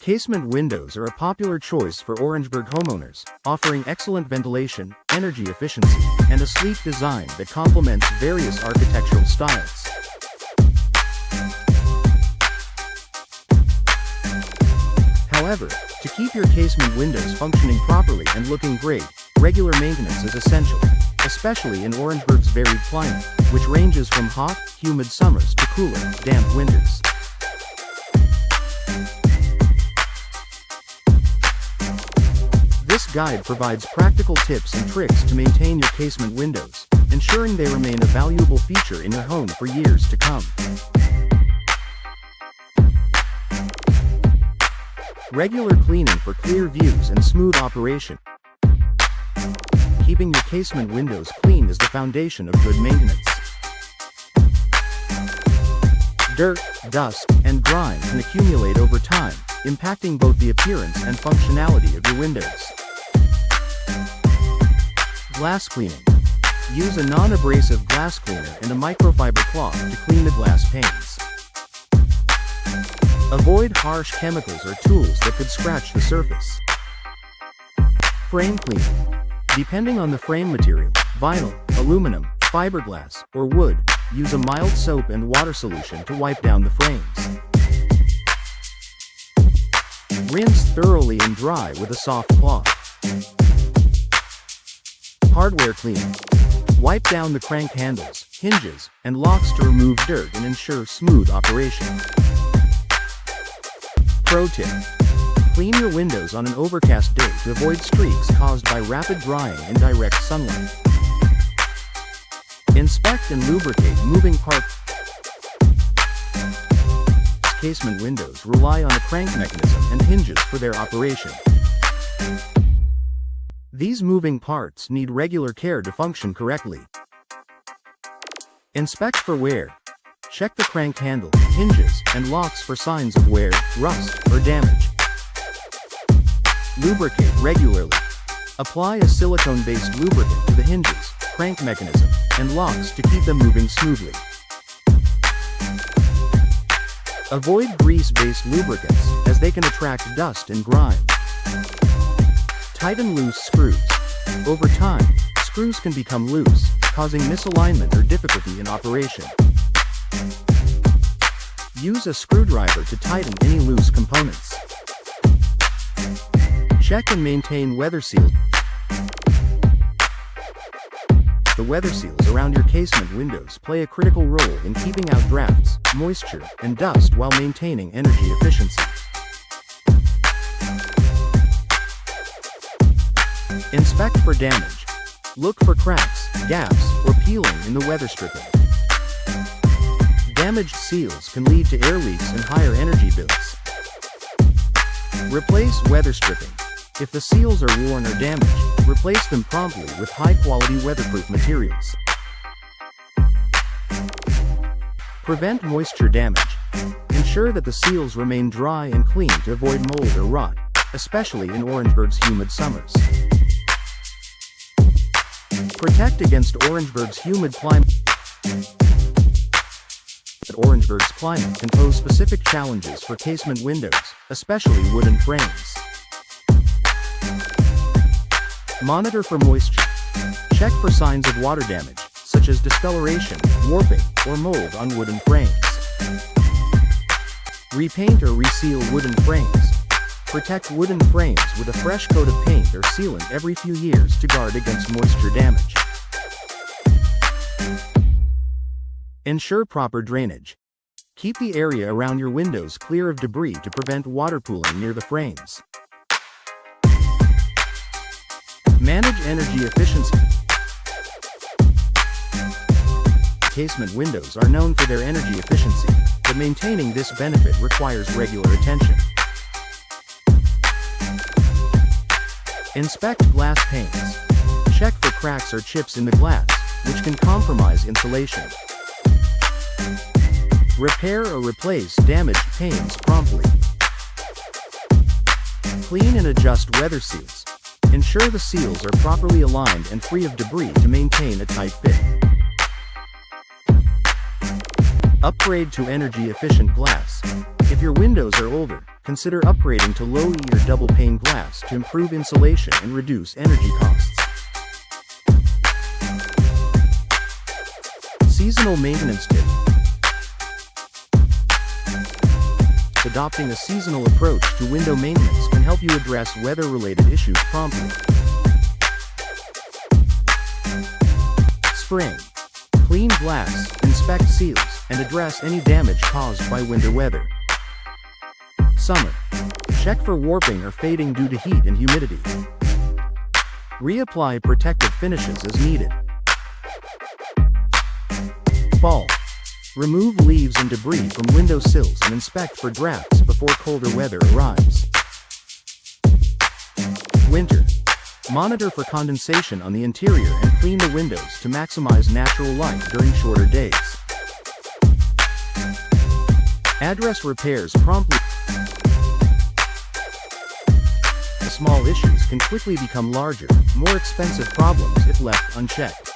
Casement windows are a popular choice for Orangeburg homeowners, offering excellent ventilation, energy efficiency, and a sleek design that complements various architectural styles. However, to keep your casement windows functioning properly and looking great, regular maintenance is essential, especially in Orangeburg's varied climate, which ranges from hot, humid summers to cooler, damp winters. This guide provides practical tips and tricks to maintain your casement windows, ensuring they remain a valuable feature in your home for years to come. Regular cleaning for clear views and smooth operation. Keeping your casement windows clean is the foundation of good maintenance. Dirt, dust, and grime can accumulate over time, impacting both the appearance and functionality of your windows. Glass cleaning. Use a non-abrasive glass cleaner and a microfiber cloth to clean the glass panes. Avoid harsh chemicals or tools that could scratch the surface. Frame cleaning. Depending on the frame material, vinyl, aluminum, fiberglass, or wood, use a mild soap and water solution to wipe down the frames. Rinse thoroughly and dry with a soft cloth. Hardware cleaning. Wipe down the crank handles, hinges, and locks to remove dirt and ensure smooth operation. Pro tip. Clean your windows on an overcast day to avoid streaks caused by rapid drying in direct sunlight. Inspect and lubricate moving parts. Casement windows rely on a crank mechanism and hinges for their operation. These moving parts need regular care to function correctly. Inspect for wear. Check the crank handle, hinges, and locks for signs of wear, rust, or damage. Lubricate regularly. Apply a silicone-based lubricant to the hinges, crank mechanism, and locks to keep them moving smoothly. Avoid grease-based lubricants, as they can attract dust and grime. Tighten loose screws. Over time, screws can become loose, causing misalignment or difficulty in operation. Use a screwdriver to tighten any loose components. Check and maintain weather seals. The weather seals around your casement windows play a critical role in keeping out drafts, moisture, and dust while maintaining energy efficiency. Inspect for damage. Look for cracks, gaps, or peeling in the weather stripping. Damaged seals can lead to air leaks and higher energy bills. Replace weather stripping. If the seals are worn or damaged, replace them promptly with high-quality weatherproof materials. Prevent moisture damage. Ensure that the seals remain dry and clean to avoid mold or rot, especially in Orangeburg's humid summers. Protect against Orangeburg's humid climate. Orangeburg's climate can pose specific challenges for casement windows, especially wooden frames. Monitor for moisture. Check for signs of water damage, such as discoloration, warping, or mold on wooden frames. Repaint or reseal wooden frames. Protect wooden frames with a fresh coat of paint or sealant every few years to guard against moisture damage. Ensure proper drainage. Keep the area around your windows clear of debris to prevent water pooling near the frames. Manage energy efficiency. Casement windows are known for their energy efficiency, but maintaining this benefit requires regular attention. Inspect glass panes. Check for cracks or chips in the glass, which can compromise insulation. Repair or replace damaged panes promptly. Clean and adjust weather seals. Ensure the seals are properly aligned and free of debris to maintain a tight fit. Upgrade to energy-efficient glass. If your windows are older, consider upgrading to low E or double pane glass to improve insulation and reduce energy costs. Seasonal maintenance tip. Adopting a seasonal approach to window maintenance can help you address weather-related issues promptly. Spring. Clean glass, inspect seals, and address any damage caused by winter weather. Summer. Check for warping or fading due to heat and humidity. Reapply protective finishes as needed. Fall. Remove leaves and debris from window sills and inspect for drafts before colder weather arrives. Winter. Monitor for condensation on the interior and clean the windows to maximize natural light during shorter days. Address repairs promptly. Small issues can quickly become larger, more expensive problems if left unchecked.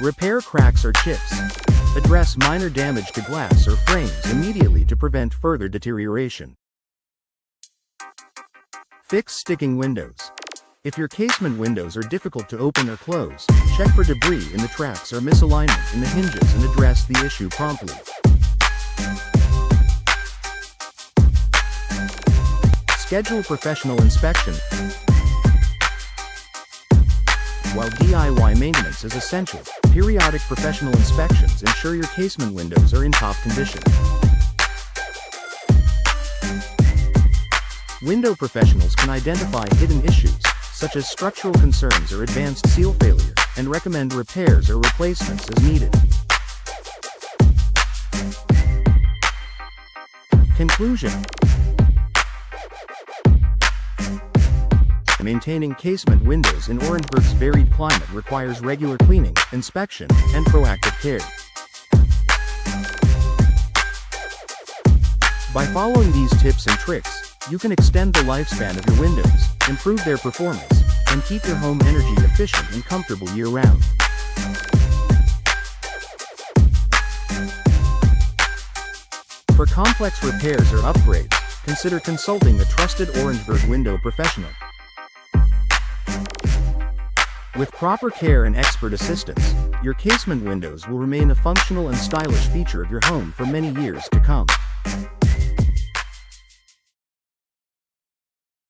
Repair cracks or chips. Address minor damage to glass or frames immediately to prevent further deterioration. Fix sticking windows. If your casement windows are difficult to open or close, check for debris in the tracks or misalignment in the hinges and address the issue promptly. Schedule professional inspection. While DIY maintenance is essential, periodic professional inspections ensure your casement windows are in top condition. Window professionals can identify hidden issues, such as structural concerns or advanced seal failure, and recommend repairs or replacements as needed. Conclusion. Maintaining casement windows in Orangeburg's varied climate requires regular cleaning, inspection, and proactive care. By following these tips and tricks, you can extend the lifespan of your windows, improve their performance, and keep your home energy efficient and comfortable year-round. For complex repairs or upgrades, consider consulting a trusted Orangeburg window professional. With proper care and expert assistance, your casement windows will remain a functional and stylish feature of your home for many years to come.